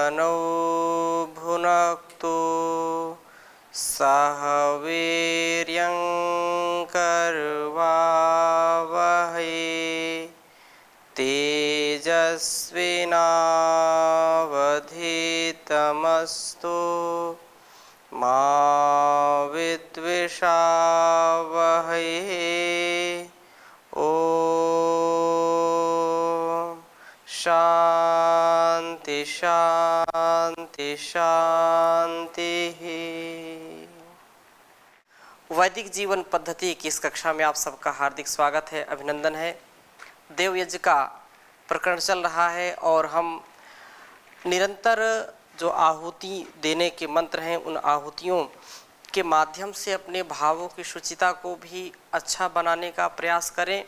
तनौ भुनक्तु सह वीर्यं करवावहै तेजस्विनावधीतमस्तु मा विद्विषावहै। ओम शांति शांति शांति। वैदिक जीवन पद्धति की इस कक्षा में आप सबका हार्दिक स्वागत है, अभिनंदन है। देव यज्ञ का प्रकरण चल रहा है और हम निरंतर जो आहुति देने के मंत्र हैं उन आहुतियों के माध्यम से अपने भावों की शुचिता को भी अच्छा बनाने का प्रयास करें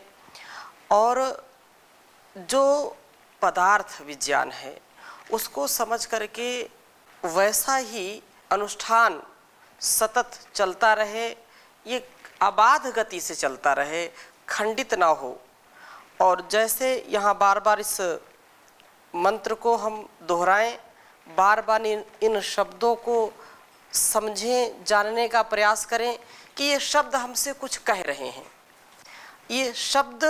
और जो पदार्थ विज्ञान है उसको समझ करके वैसा ही अनुष्ठान सतत चलता रहे, ये अबाध गति से चलता रहे, खंडित ना हो। और जैसे यहाँ बार बार इस मंत्र को हम दोहराएं, बार बार इन शब्दों को समझें, जानने का प्रयास करें कि ये शब्द हमसे कुछ कह रहे हैं। ये शब्द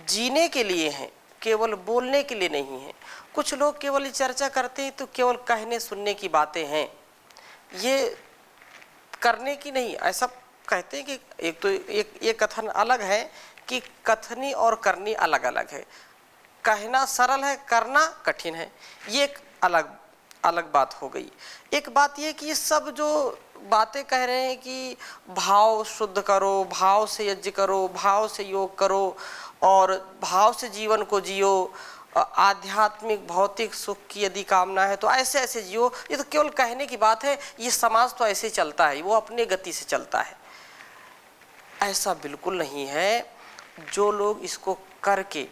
जीने के लिए हैं, केवल बोलने के लिए नहीं है। कुछ लोग केवल चर्चा करते हैं तो केवल कहने सुनने की बातें हैं, ये करने की नहीं। ऐसा कहते हैं कि एक तो ये कथन अलग है कि कथनी और करनी अलग अलग है। कहना सरल है, करना कठिन है, ये एक अलग बात हो गई। एक बात ये कि ये सब जो बातें कह रहे हैं कि भाव शुद्ध करो, भाव से यज्ञ करो, भाव से योग करो और भाव से जीवन को जियो, आध्यात्मिक भौतिक सुख की यदि कामना है तो ऐसे ऐसे जियो, ये तो केवल कहने की बात है। ये समाज तो ऐसे ही चलता है, वो अपने गति से चलता है। ऐसा बिल्कुल नहीं है। जो लोग इसको करके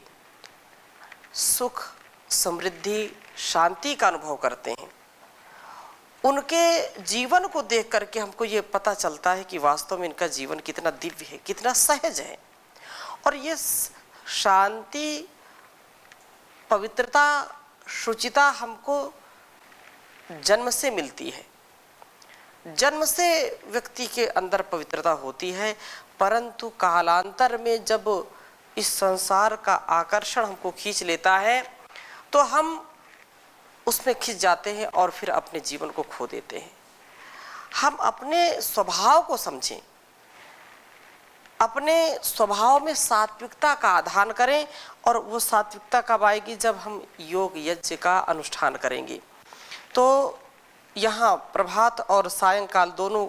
सुख, समृद्धि, शांति का अनुभव करते हैं, उनके जीवन को देख करके हमको ये पता चलता है कि वास्तव में इनका जीवन कितना दिव्य है, कितना सहज है। और ये शांति, पवित्रता, शुचिता हमको जन्म से मिलती है। जन्म से व्यक्ति के अंदर पवित्रता होती है, परंतु कालांतर में जब इस संसार का आकर्षण हमको खींच लेता है तो हम उसमें खिंच जाते हैं और फिर अपने जीवन को खो देते हैं। हम अपने स्वभाव को समझें, अपने स्वभाव में सात्विकता का आधान करें और वो सात्विकता कब आएगी? जब हम योग यज्ञ का अनुष्ठान करेंगे। तो यहाँ प्रभात और सायंकाल दोनों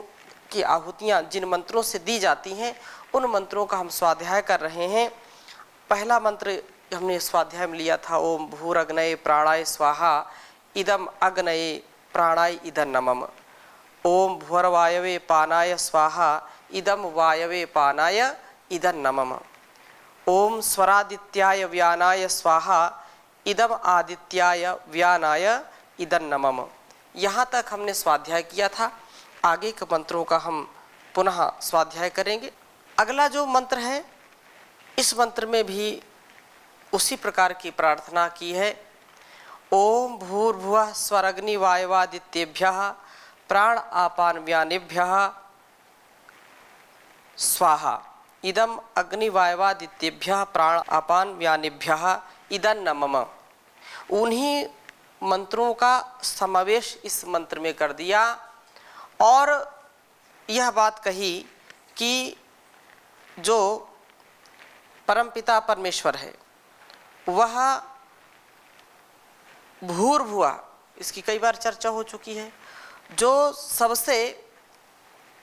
की आहुतियाँ जिन मंत्रों से दी जाती हैं उन मंत्रों का हम स्वाध्याय कर रहे हैं। पहला मंत्र हमने स्वाध्याय में लिया था, ओम भूरग्नये प्राणाय स्वाहा इदम अग्नये प्राणाय इदं नमः। ओम भूर्वायवे पानाय स्वाहा इदम वायवे पानाय इदं नमः। ओम स्वरादित्याय व्यानाय स्वाहा इदम आदित्याय व्यानाय इदं नमः। यहाँ तक हमने स्वाध्याय किया था। आगे के मंत्रों का हम पुनः स्वाध्याय करेंगे। अगला जो मंत्र है, इस मंत्र में भी उसी प्रकार की प्रार्थना की है। ओम भूर्भुवः स्वरग्नि वायवादित्येभ्यः प्राण आपान व्यानेभ्यः स्वाहा इदम अग्नि वायवादित्येभ्यः प्राण आपान व्यानेभ्यः इदं नमः। उन्हीं मंत्रों का समावेश इस मंत्र में कर दिया और यह बात कही कि जो परमपिता परमेश्वर है वह भूर्भुवः, इसकी कई बार चर्चा हो चुकी है, जो सबसे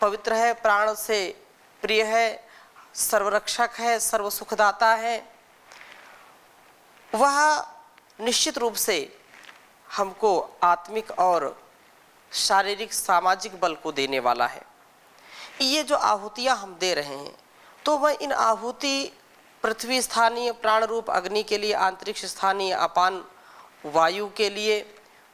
पवित्र है, प्राण से प्रिय है, सर्वरक्षक है, सर्व सुखदाता है, वह निश्चित रूप से हमको आत्मिक और शारीरिक सामाजिक बल को देने वाला है। ये जो आहुतियाँ हम दे रहे हैं तो वह इन आहुति पृथ्वी स्थानीय प्राण रूप अग्नि के लिए, अंतरिक्ष स्थानीय अपान वायु के लिए,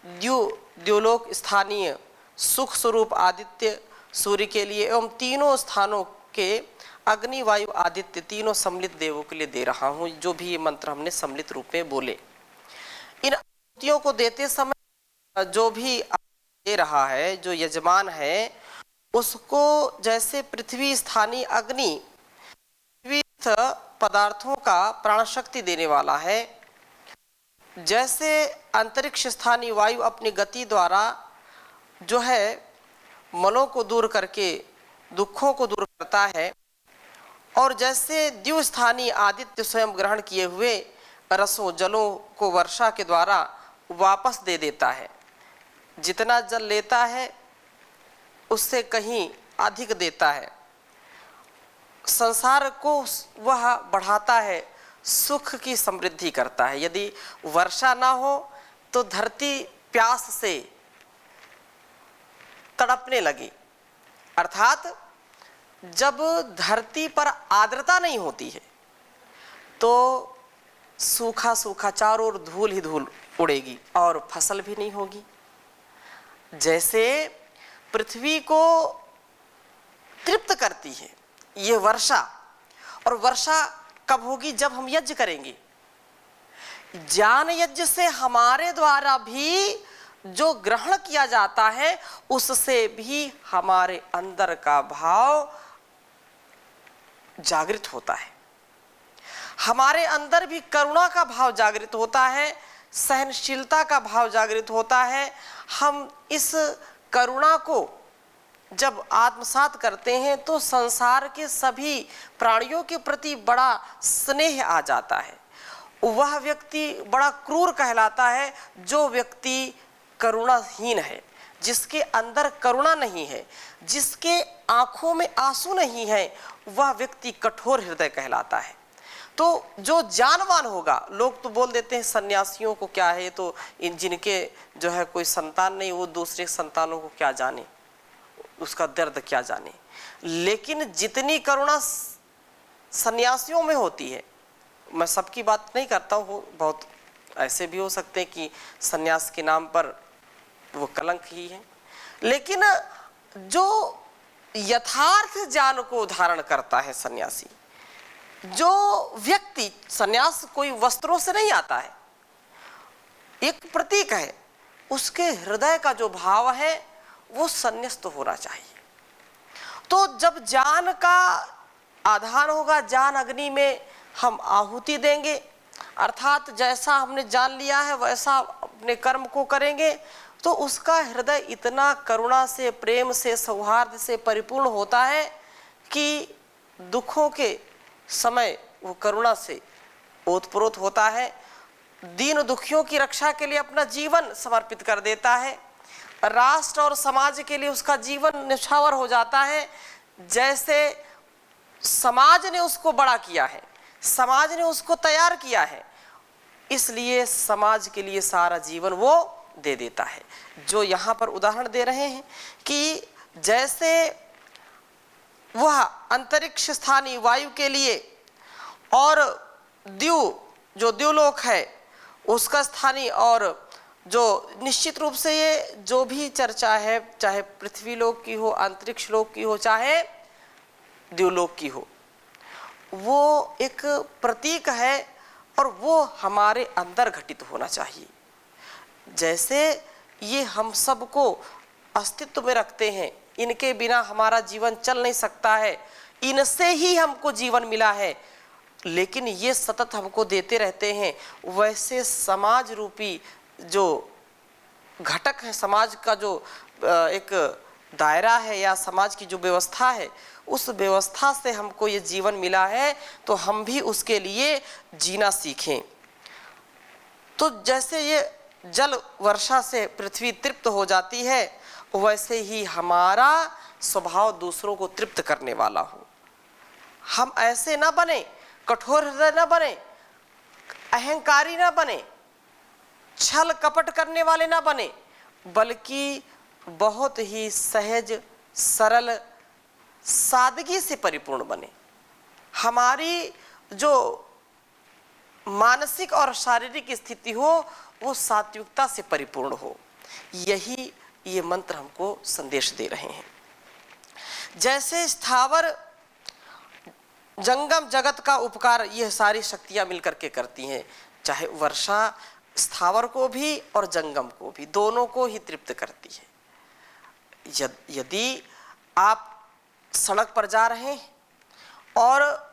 द्युलोक स्थानीय सुख स्वरूप आदित्य सूर्य के लिए एवं तीनों स्थानों के अग्नि वायु आदित्य तीनों सम्मिलित देवों के लिए दे रहा हूँ। जो भी ये मंत्र हमने सम्मिलित रूप में बोले, इन आहुतियों को देते समय जो भी दे रहा है, जो यजमान है, उसको जैसे पृथ्वी, स्थानीय अग्नि विविध पदार्थों का प्राण शक्ति देने वाला है, जैसे अंतरिक्ष स्थानीय वायु अपनी गति द्वारा जो है मलों को दूर करके दुखों को दूर करता है, और जैसे द्यु स्थानीय आदित्य स्वयं ग्रहण किए हुए रसों जलों को वर्षा के द्वारा वापस दे देता है, जितना जल लेता है उससे कहीं अधिक देता है, संसार को वह बढ़ाता है, सुख की समृद्धि करता है। यदि वर्षा ना हो तो धरती प्यास से तड़पने लगी, अर्थात जब धरती पर आर्द्रता नहीं होती है तो सूखा सूखा चारों ओर धूल ही धूल उड़ेगी और फसल भी नहीं होगी। जैसे पृथ्वी को तृप्त करती है ये वर्षा, और वर्षा कब होगी? जब हम यज्ञ करेंगे। ज्ञान यज्ञ से हमारे द्वारा भी जो ग्रहण किया जाता है उससे भी हमारे अंदर का भाव जागृत होता है, हमारे अंदर भी करुणा का भाव जागृत होता है, सहनशीलता का भाव जागृत होता है। हम इस करुणा को जब आत्मसात करते हैं तो संसार के सभी प्राणियों के प्रति बड़ा स्नेह आ जाता है। वह व्यक्ति बड़ा क्रूर कहलाता है जो व्यक्ति करुणाहीन है, जिसके अंदर करुणा नहीं है, जिसके आंखों में आंसू नहीं है, वह व्यक्ति कठोर हृदय कहलाता है। तो जो जानवान होगा, लोग तो बोल देते हैं सन्यासियों को क्या है, तो इन जिनके जो है कोई संतान नहीं वो दूसरे संतानों को क्या जाने, उसका दर्द क्या जाने। लेकिन जितनी करुणा सन्यासियों में होती है, मैं सबकी बात नहीं करता हूँ, बहुत ऐसे भी हो सकते हैं कि सन्यास के नाम पर वो कलंक ही है, लेकिन जो यथार्थ ज्ञान को धारण करता है सन्यासी, जो व्यक्ति, सन्यास कोई वस्त्रों से नहीं आता है, एक प्रतीक है, उसके हृदय का जो भाव है वो संन्यस्त होना चाहिए। तो जब ज्ञान का आधार होगा, ज्ञान अग्नि में हम आहुति देंगे, अर्थात जैसा हमने जान लिया है वैसा अपने कर्म को करेंगे, तो उसका हृदय इतना करुणा से, प्रेम से, सौहार्द से परिपूर्ण होता है कि दुखों के समय वो करुणा से ओतप्रोत होता है, दीन दुखियों की रक्षा के लिए अपना जीवन समर्पित कर देता है, राष्ट्र और समाज के लिए उसका जीवन न्यौछावर हो जाता है। जैसे समाज ने उसको बड़ा किया है, समाज ने उसको तैयार किया है, इसलिए समाज के लिए सारा जीवन वो दे देता है। जो यहाँ पर उदाहरण दे रहे हैं कि जैसे वह अंतरिक्ष स्थानीय वायु के लिए और जो द्युलोक है उसका स्थानीय, और जो निश्चित रूप से ये जो भी चर्चा है, चाहे पृथ्वी लोक की हो, अंतरिक्ष लोक की हो, चाहे द्युलोक की हो, वो एक प्रतीक है और वो हमारे अंदर घटित होना चाहिए। जैसे ये हम सबको अस्तित्व में रखते हैं, इनके बिना हमारा जीवन चल नहीं सकता है, इनसे ही हमको जीवन मिला है, लेकिन ये सतत हमको देते रहते हैं, वैसे समाज रूपी जो घटक है, समाज का जो एक दायरा है या समाज की जो व्यवस्था है, उस व्यवस्था से हमको ये जीवन मिला है, तो हम भी उसके लिए जीना सीखें। तो जैसे ये जल वर्षा से पृथ्वी तृप्त हो जाती है, वैसे ही हमारा स्वभाव दूसरों को तृप्त करने वाला हो। हम ऐसे ना बने, कठोर हृदय ना बने, अहंकारी ना बने, छल कपट करने वाले ना बने, बल्कि बहुत ही सहज, सरल, सादगी से परिपूर्ण बने। हमारी जो मानसिक और शारीरिक स्थिति हो वो सात्विकता से परिपूर्ण हो। यही ये मंत्र हमको संदेश दे रहे हैं। जैसे स्थावर जंगम जगत का उपकार यह सारी शक्तियां मिलकर के करती हैं, चाहे वर्षा स्थावर को भी और जंगम को भी, दोनों को ही तृप्त करती है। यदि आप सड़क पर जा रहे हैं और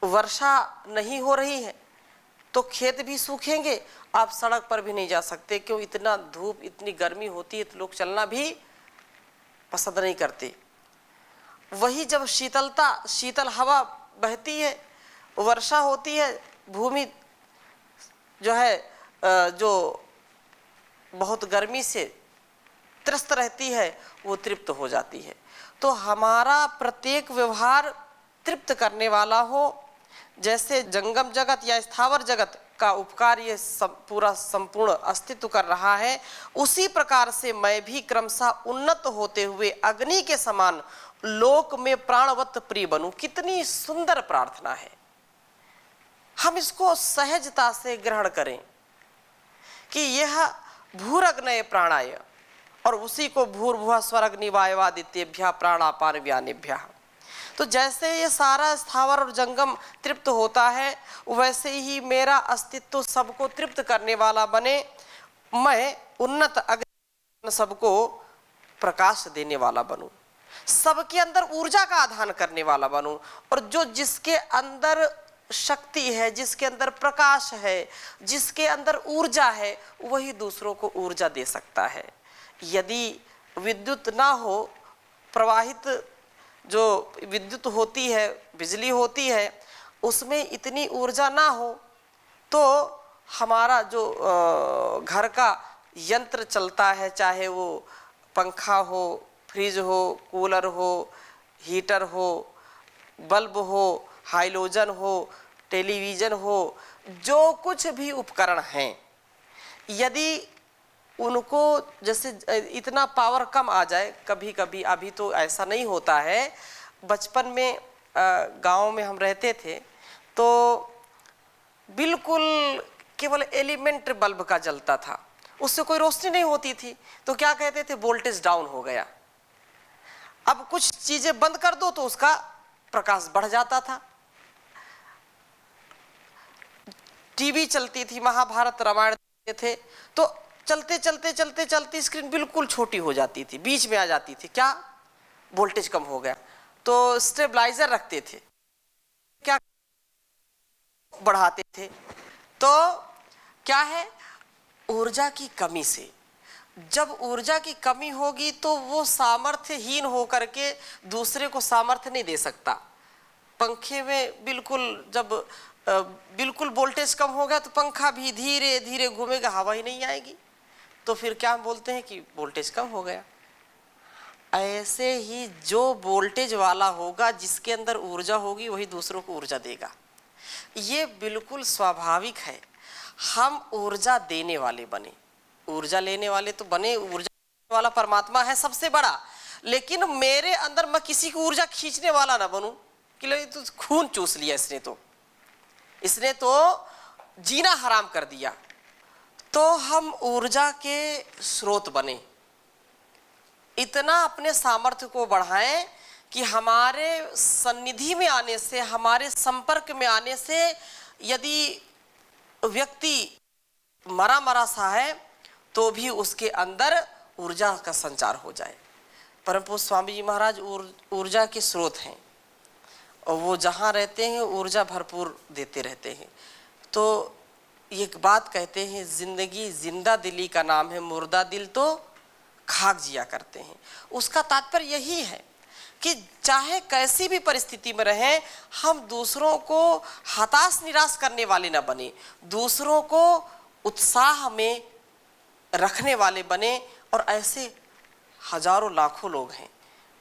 वर्षा नहीं हो रही है तो खेत भी सूखेंगे, आप सड़क पर भी नहीं जा सकते, क्यों? इतना धूप, इतनी गर्मी होती है तो लोग चलना भी पसंद नहीं करते। वही जब शीतल हवा बहती है, वर्षा होती है, भूमि जो है जो बहुत गर्मी से त्रस्त रहती है वो तृप्त हो जाती है। तो हमारा प्रत्येक व्यवहार तृप्त करने वाला हो, जैसे जंगम जगत या स्थावर जगत का उपकार ये पूरा संपूर्ण अस्तित्व कर रहा है, उसी प्रकार से मैं भी क्रमशः उन्नत होते हुए अग्नि के समान लोक में प्राणवत प्रिय बनूं। कितनी सुंदर प्रार्थना है। हम इसको सहजता से ग्रहण करें कि यह भूरग्नये प्राणाय, और उसी को भूर्भुवः स्वरग्नि वायवादित्येभ्यः प्राणापान व्यानेभ्यः। तो जैसे ये सारा स्थावर और जंगम तृप्त होता है, वैसे ही मेरा अस्तित्व सबको तृप्त करने वाला बने। मैं उन्नत अग्नि सबको प्रकाश देने वाला बनूं, सबके अंदर ऊर्जा का आधान करने वाला बनूं, और जिसके अंदर शक्ति है, जिसके अंदर प्रकाश है, जिसके अंदर ऊर्जा है, वही दूसरों को ऊर्जा दे सकता है। यदि विद्युत ना हो, प्रवाहित जो विद्युत होती है, बिजली होती है, उसमें इतनी ऊर्जा ना हो तो हमारा जो घर का यंत्र चलता है, चाहे वो पंखा हो, फ्रिज हो, कूलर हो, हीटर हो, बल्ब हो, हाइलोजन हो, टेलीविज़न हो, जो कुछ भी उपकरण हैं, यदि उनको जैसे इतना पावर कम आ जाए, कभी कभी, अभी तो ऐसा नहीं होता है, बचपन में गांव में हम रहते थे तो बिल्कुल केवल एलिमेंट बल्ब का जलता था, उससे कोई रोशनी नहीं होती थी, तो क्या कहते थे, वोल्टेज डाउन हो गया। अब कुछ चीजें बंद कर दो तो उसका प्रकाश बढ़ जाता था। टीवी चलती थी, महाभारत रामायण थे, तो चलते चलते चलते चलते स्क्रीन बिल्कुल छोटी हो जाती थी, बीच में आ जाती थी, क्या, वोल्टेज कम हो गया, तो स्टेबलाइजर रखते थे, क्या बढ़ाते थे। तो क्या है, ऊर्जा की कमी से, जब ऊर्जा की कमी होगी तो वो सामर्थ्यहीन होकर के दूसरे को सामर्थ्य नहीं दे सकता। पंखे में बिल्कुल वोल्टेज कम हो गया तो पंखा भी धीरे धीरे घूमेगा, हवा ही नहीं आएगी, तो फिर क्या हम बोलते हैं कि वोल्टेज कम हो गया। ऐसे ही जो वोल्टेज वाला होगा, जिसके अंदर ऊर्जा होगी, वही दूसरों को ऊर्जा देगा। ये बिल्कुल स्वाभाविक है। हम ऊर्जा देने वाले बने, ऊर्जा लेने वाले तो बने, ऊर्जा वाला परमात्मा है सबसे बड़ा, लेकिन मेरे अंदर मैं किसी की ऊर्जा खींचने वाला ना बनूं कि तो खून चूस लिया इसने तो जीना हराम कर दिया। तो हम ऊर्जा के स्रोत बने, इतना अपने सामर्थ्य को बढ़ाएं कि हमारे सन्निधि में आने से, हमारे संपर्क में आने से, यदि व्यक्ति मरा सा है तो भी उसके अंदर ऊर्जा का संचार हो जाए। परम पूज्य स्वामी जी महाराज ऊर्जा के स्रोत हैं, और वो जहाँ रहते हैं ऊर्जा भरपूर देते रहते हैं। तो एक बात कहते हैं, जिंदगी जिंदा दिली का नाम है, मुर्दा दिल तो खाक जिया करते हैं। उसका तात्पर्य यही है कि चाहे कैसी भी परिस्थिति में रहें, हम दूसरों को हताश निराश करने वाले न बने, दूसरों को उत्साह में रखने वाले बने। और ऐसे हजारों लाखों लोग हैं,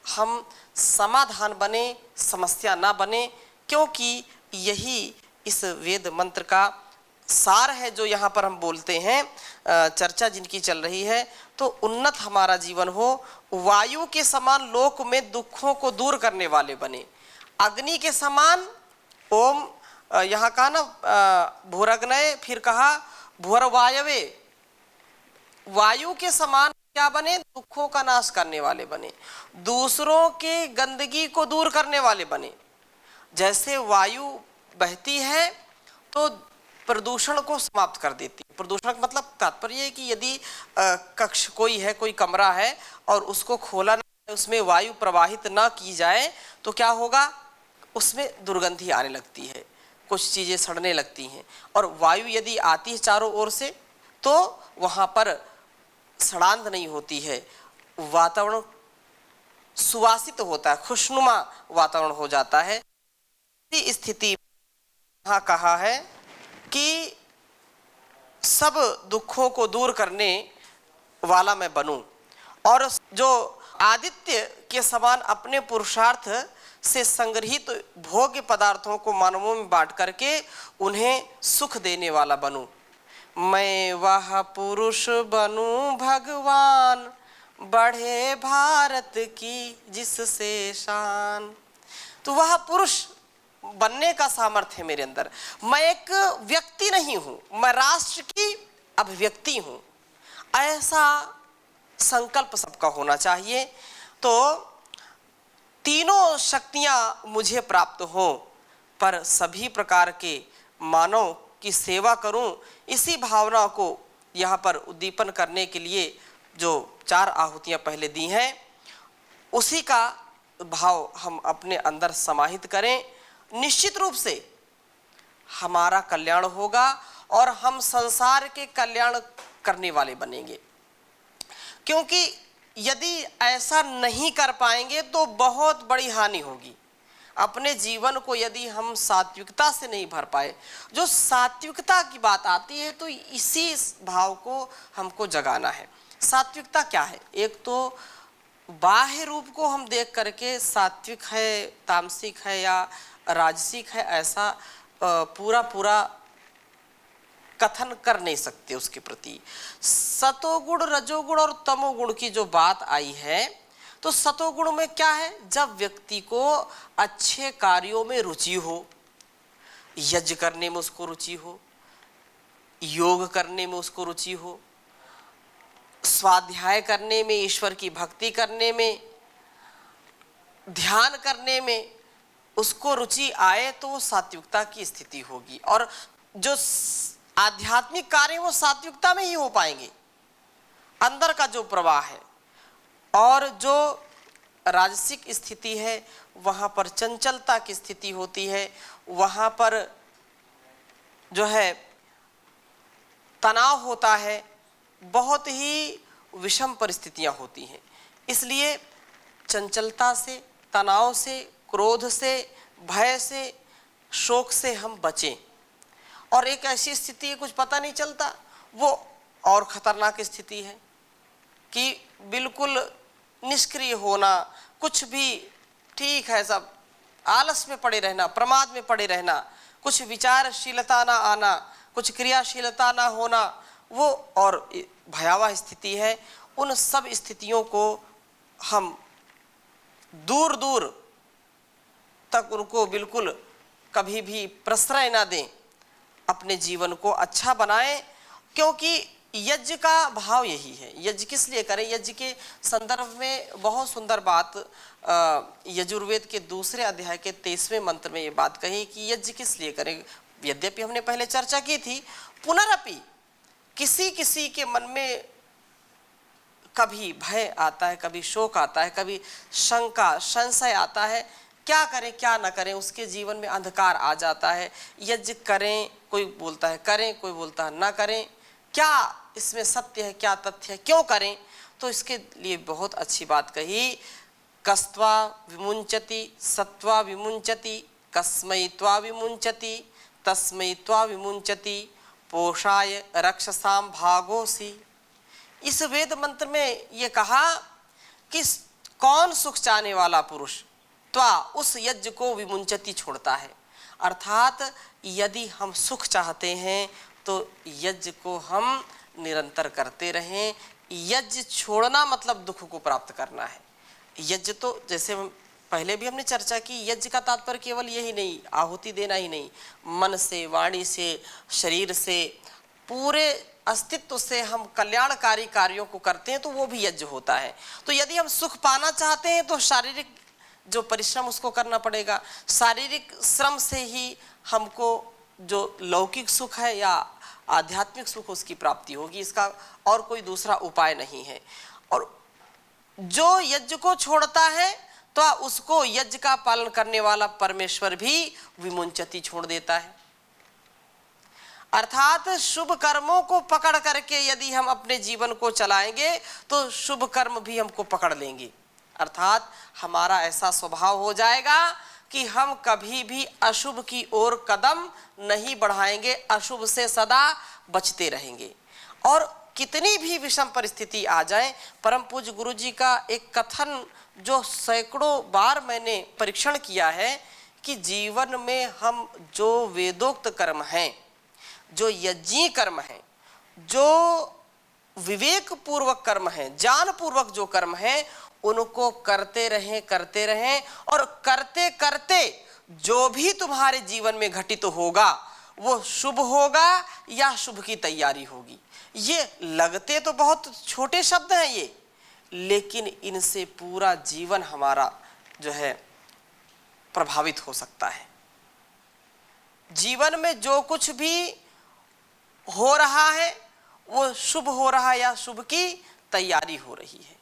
हम समाधान बने, समस्या ना बने, क्योंकि यही इस वेद मंत्र का सार है जो यहाँ पर हम बोलते हैं, चर्चा जिनकी चल रही है। तो उन्नत हमारा जीवन हो, वायु के समान लोक में दुखों को दूर करने वाले बने, अग्नि के समान, ओम यहाँ कहा ना भूरग्नये, फिर कहा भूर्वायवे, वायु के समान क्या बने, दुखों का नाश करने वाले बने, दूसरों के गंदगी को दूर करने वाले बने। जैसे वायु बहती है तो प्रदूषण को समाप्त कर देती है, प्रदूषण का मतलब तात्पर्य है कि यदि कक्ष कोई है, कोई कमरा है और उसको खोला ना, उसमें वायु प्रवाहित ना की जाए तो क्या होगा, उसमें दुर्गंधी आने लगती है, कुछ चीज़ें सड़ने लगती हैं। और वायु यदि आती है चारों ओर से तो वहाँ पर सड़ांध नहीं होती है, वातावरण सुवासित होता है, खुशनुमा वातावरण हो जाता है। इस स्थिति यहाँ कहा है कि सब दुखों को दूर करने वाला मैं बनूं और जो आदित्य के समान अपने पुरुषार्थ से संग्रहित भोग्य पदार्थों को मानवों में बांट करके उन्हें सुख देने वाला बनूं। मैं वह पुरुष बनूं भगवान, बढ़े भारत की जिससे शान। तो वह पुरुष बनने का सामर्थ्य है मेरे अंदर। मैं एक व्यक्ति नहीं हूं, मैं राष्ट्र की अभिव्यक्ति हूं। ऐसा संकल्प सबका होना चाहिए। तो तीनों शक्तियां मुझे प्राप्त हों पर सभी प्रकार के मानव की सेवा करूं, इसी भावना को यहाँ पर उद्दीपन करने के लिए जो 4 आहुतियां पहले दी हैं उसी का भाव हम अपने अंदर समाहित करें। निश्चित रूप से हमारा कल्याण होगा और हम संसार के कल्याण करने वाले बनेंगे। क्योंकि यदि ऐसा नहीं कर पाएंगे तो बहुत बड़ी हानि होगी। अपने जीवन को यदि हम सात्विकता से नहीं भर पाए, जो सात्विकता की बात आती है तो इसी भाव को हमको जगाना है। सात्विकता क्या है? एक तो बाह्य रूप को हम देख करके सात्विक है, तामसिक है या राजसिक है ऐसा पूरा कथन कर नहीं सकते उसके प्रति। सतोगुण, रजोगुण और तमोगुण की जो बात आई है तो सतोगुण में क्या है? जब व्यक्ति को अच्छे कार्यों में रुचि हो, यज्ञ करने में उसको रुचि हो, योग करने में उसको रुचि हो, स्वाध्याय करने में, ईश्वर की भक्ति करने में, ध्यान करने में उसको रुचि आए तो वो सात्विकता की स्थिति होगी। और जो आध्यात्मिक कार्य वो सात्विकता में ही हो पाएंगे, अंदर का जो प्रवाह है। और जो राजसिक स्थिति है वहाँ पर चंचलता की स्थिति होती है, वहाँ पर जो है तनाव होता है, बहुत ही विषम परिस्थितियाँ होती हैं। इसलिए चंचलता से, तनाव से, क्रोध से, भय से, शोक से हम बचें। और एक ऐसी स्थिति है कुछ पता नहीं चलता, वो और खतरनाक स्थिति है कि बिल्कुल निष्क्रिय होना, कुछ भी ठीक है सब, आलस में पड़े रहना, प्रमाद में पड़े रहना, कुछ विचारशीलता ना आना, कुछ क्रियाशीलता ना होना, वो और भयावह स्थिति है। उन सब स्थितियों को हम दूर दूर तक उनको बिल्कुल कभी भी प्रश्रय ना दें, अपने जीवन को अच्छा बनाएं। क्योंकि यज्ञ का भाव यही है। यज्ञ किस लिए करें? यज्ञ के संदर्भ में बहुत सुंदर बात यजुर्वेद के 2 अध्याय के 23वें मंत्र में ये बात कही कि यज्ञ किस लिए करें। यद्यपि हमने पहले चर्चा की थी, पुनरपि किसी किसी के मन में कभी भय आता है, कभी शोक आता है, कभी शंका, संशय आता है, क्या करें क्या ना करें, उसके जीवन में अंधकार आ जाता है। यज्ञ करें, कोई बोलता है करें, कोई बोलता है ना करें, क्या इसमें सत्य है, क्या तथ्य है, क्यों करें? तो इसके लिए बहुत अच्छी बात कही, कस्त्वा विमुंचति सत्वा विमुंचति कस्मैत्वा विमुंचति तस्मैत्वा विमुंचति पोषाय रक्षसाम भागोसी। इस वेद मंत्र में ये कहा कि कौन सुख चाहने वाला पुरुष त्वा उस यज्ञ को विमुंचति छोड़ता है। अर्थात यदि हम सुख चाहते हैं तो यज्ञ को हम निरंतर करते रहें। यज्ञ छोड़ना मतलब दुख को प्राप्त करना है। यज्ञ तो जैसे पहले भी हमने चर्चा की, यज्ञ का तात्पर्य केवल यही नहीं, आहुति देना ही नहीं, मन से, वाणी से, शरीर से, पूरे अस्तित्व से हम कल्याणकारी कार्यों को करते हैं तो वो भी यज्ञ होता है। तो यदि हम सुख पाना चाहते हैं तो शारीरिक जो परिश्रम उसको करना पड़ेगा। शारीरिक श्रम से ही हमको जो लौकिक सुख है या आध्यात्मिक सुख उसकी प्राप्ति होगी। इसका और कोई दूसरा उपाय नहीं है। और जो यज्ञ को छोड़ता है तो उसको यज्ञ का पालन करने वाला परमेश्वर भी विमुंचति छोड़ देता है। अर्थात शुभ कर्मों को पकड़ करके यदि हम अपने जीवन को चलाएंगे तो शुभ कर्म भी हमको पकड़ लेंगे। अर्थात हमारा ऐसा स्वभाव हो जाएगा कि हम कभी भी अशुभ की ओर कदम नहीं बढ़ाएंगे, अशुभ से सदा बचते रहेंगे। और कितनी भी विषम परिस्थिति आ जाए, परम पूज्य गुरु जी का एक कथन जो सैकड़ों बार मैंने परीक्षण किया है कि जीवन में हम जो वेदोक्त कर्म हैं, जो यज्ञीय कर्म हैं, जो विवेक पूर्वक कर्म हैं, ज्ञान पूर्वक जो कर्म हैं, उनको करते रहें और करते करते जो भी तुम्हारे जीवन में घटित होगा वो शुभ होगा या शुभ की तैयारी होगी। ये लगते तो बहुत छोटे शब्द हैं ये, लेकिन इनसे पूरा जीवन हमारा जो है प्रभावित हो सकता है। जीवन में जो कुछ भी हो रहा है वो शुभ हो रहा है या शुभ की तैयारी हो रही है।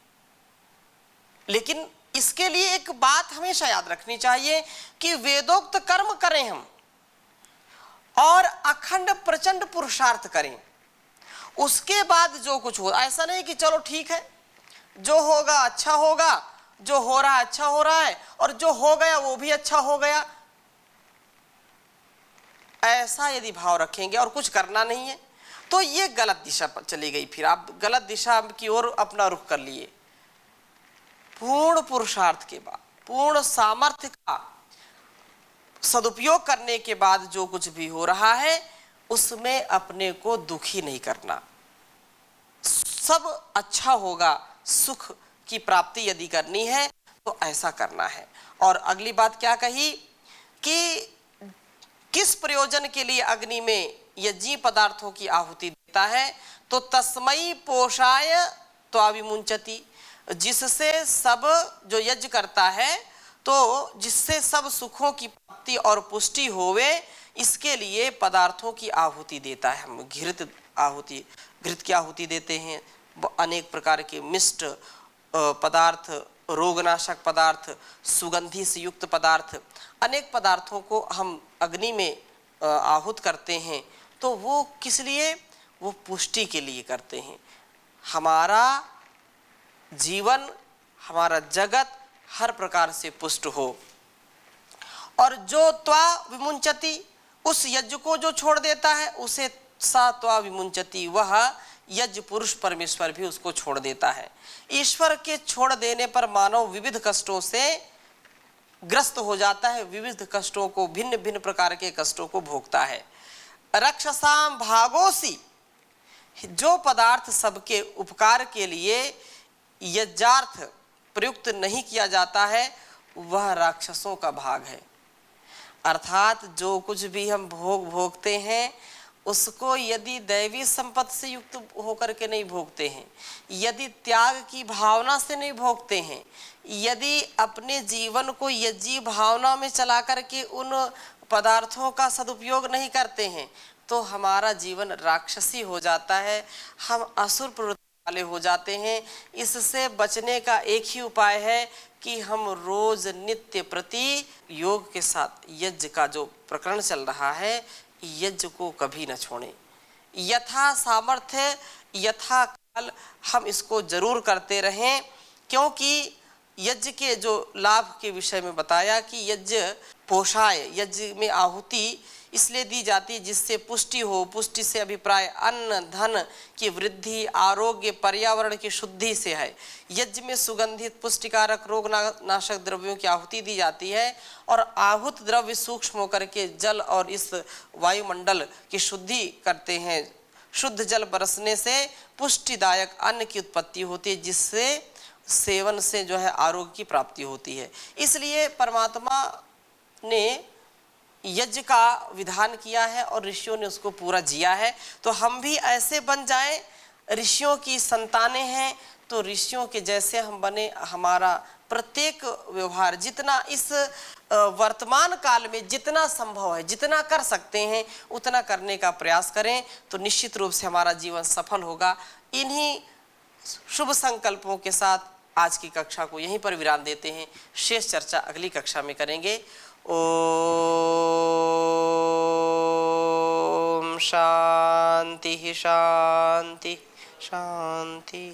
लेकिन इसके लिए एक बात हमेशा याद रखनी चाहिए कि वेदोक्त कर्म करें हम और अखंड प्रचंड पुरुषार्थ करें, उसके बाद जो कुछ हो, ऐसा नहीं कि चलो ठीक है जो होगा अच्छा होगा, जो हो रहा है अच्छा हो रहा है और जो हो गया वो भी अच्छा हो गया, ऐसा यदि भाव रखेंगे और कुछ करना नहीं है तो ये गलत दिशा पर चली गई। फिर आप गलत दिशा की ओर अपना रुख कर लिए। पूर्ण पुरुषार्थ के बाद, पूर्ण सामर्थ्य का सदुपयोग करने के बाद जो कुछ भी हो रहा है उसमें अपने को दुखी नहीं करना। सब अच्छा होगा, सुख की प्राप्ति यदि करनी है तो ऐसा करना है। और अगली बात क्या कही कि किस प्रयोजन के लिए अग्नि में यज्ञीय पदार्थों की आहुति देता है, तो तस्मै पोषाय त्वाविमुंचति, जिससे सब जो यज्ञ करता है तो जिससे सब सुखों की प्राप्ति और पुष्टि होवे, इसके लिए पदार्थों की आहुति देता है। हम घृत की आहुति देते हैं, अनेक प्रकार के मिष्ट पदार्थ, रोगनाशक पदार्थ, सुगंधि से युक्त पदार्थ, अनेक पदार्थों को हम अग्नि में आहुत करते हैं। तो वो किस लिए? वो पुष्टि के लिए करते हैं। हमारा जीवन, हमारा जगत हर प्रकार से पुष्ट हो। और जो त्वा विमुंचति, उस यज्ञ को जो छोड़ देता है उसे सा त्वा विमुंचति, वह यज्ञ पुरुष परमेश्वर भी उसको छोड़ देता है। ईश्वर के छोड़ देने पर मानव विविध कष्टों से ग्रस्त हो जाता है, विविध कष्टों को, भिन्न भिन्न प्रकार के कष्टों को भोगता है। रक्षसाम भागोसी, जो पदार्थ सबके उपकार के लिए यज्ञार्थ प्रयुक्त नहीं किया जाता है वह राक्षसों का भाग है। अर्थात जो कुछ भी हम भोगते हैं उसको यदि दैवी संपत्ति से युक्त होकर के नहीं भोगते हैं, यदि त्याग की भावना से नहीं भोगते हैं, यदि अपने जीवन को यज्ञी भावना में चला करके उन पदार्थों का सदुपयोग नहीं करते हैं, तो हमारा जीवन राक्षसी हो जाता है, हम असुर प्रवृत्ति वाले हो जाते हैं। इससे बचने का एक ही उपाय है कि हम रोज नित्य प्रति योग के साथ यज्ञ का जो प्रकरण चल रहा है, यज्ञ को कभी न छोड़ें। यथा सामर्थ्य यथा काल हम इसको जरूर करते रहें, क्योंकि यज्ञ के जो लाभ के विषय में बताया कि यज्ञ पोषाय, यज्ञ में आहुति इसलिए दी जाती है जिससे पुष्टि हो। पुष्टि से अभिप्राय अन्न धन की वृद्धि, आरोग्य, पर्यावरण की शुद्धि से है। यज्ञ में सुगंधित पुष्टिकारक रोगनाशक द्रव्यों की आहुति दी जाती है और आहूत द्रव्य सूक्ष्म होकर के जल और इस वायुमंडल की शुद्धि करते हैं। शुद्ध जल बरसने से पुष्टिदायक अन्न की उत्पत्ति होती है, जिससे सेवन से जो है आरोग्य की प्राप्ति होती है। इसलिए परमात्मा ने यज्ञ का विधान किया है और ऋषियों ने उसको पूरा जिया है। तो हम भी ऐसे बन जाएं, ऋषियों की संतानें हैं तो ऋषियों के जैसे हम बने, हमारा प्रत्येक व्यवहार जितना इस वर्तमान काल में जितना संभव है, जितना कर सकते हैं उतना करने का प्रयास करें तो निश्चित रूप से हमारा जीवन सफल होगा। इन्हीं शुभ संकल्पों के साथ आज की कक्षा को यहीं पर विराम देते हैं। शेष चर्चा अगली कक्षा में करेंगे। ओम शांति शांति शांति।